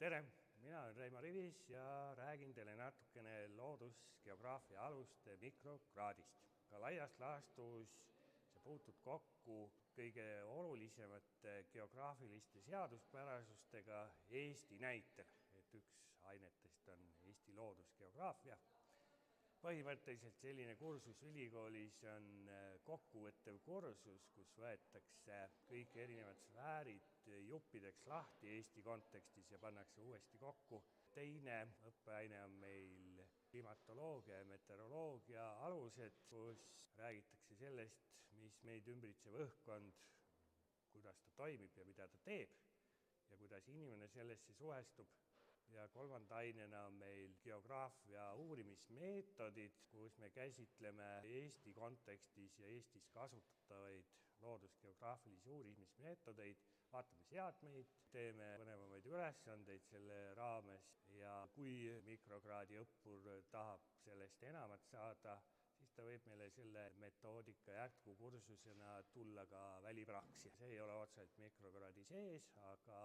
Tere, mina olen Reimar Rivis ja räägin teile natukene loodusgeograafia aluste mikrokraadist. Ka laias laastus see puutub kokku kõige olulisemate geograafiliste seaduspärasustega Eesti näitel, et üks ainetest on Eesti loodusgeograafia. Põhimõtteliselt selline kursus ülikoolis on kokkuvõttev kursus, kus võetakse kõik erinevad sfäärid juppideks lahti Eesti kontekstis ja pannakse uuesti kokku. Teine õppeaine on meil klimatoloogia ja meteoroloogia alused, kus räägitakse sellest, mis meid ümbritsev õhkkond, kuidas ta toimib ja mida ta teeb ja kuidas inimene sellesse suhestub. Ja kolmanda ainena on meil geograafia uurimismeetodid, kus me käsitleme Eesti kontekstis ja Eestis kasutatavaid loodusgeograafilisi uurimismeetodeid, vaatame seadmeid, teeme põnevamaid ülesandeid selle raames ja kui mikrokraadi õppur tahab sellest enamat saada, siis ta võib meile selle metoodika jätkukursusena tulla ka välipraksi. See ei ole otseselt mikrokraadi sees, aga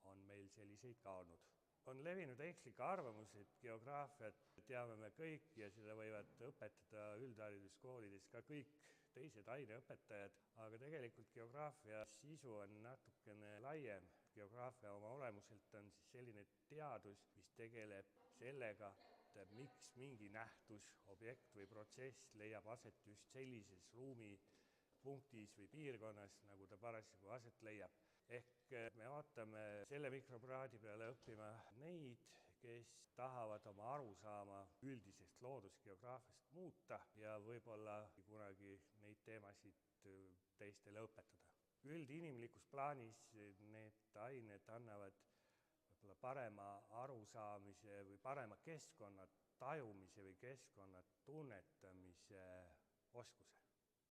on meil selliseid ka olnud. On levinud ekslik arvamus, et geograafiat teame me kõik ja seda võivad õpetada üldhariduskoolides ka kõik teised aineõpetajad, aga tegelikult geograafia sisu on natukene laiem. Geograafia oma olemuselt on selline teadus, mis tegeleb sellega, et miks mingi nähtus, objekt või protsess leiab aset just sellises ruumipunktis või piirkonnas, nagu ta parasjagu aset leiab. Ehk me ootame selle mikrokraadi peale õppima neid, kes tahavad oma arusaama üldisest loodusgeograafiast muuta ja võib-olla kunagi neid teemasid teistele õpetada. Üldinimlikus plaanis need ained annavad võib-olla parema arusaamise või parema keskkonna tajumise või keskkonna tunnetamise oskuse.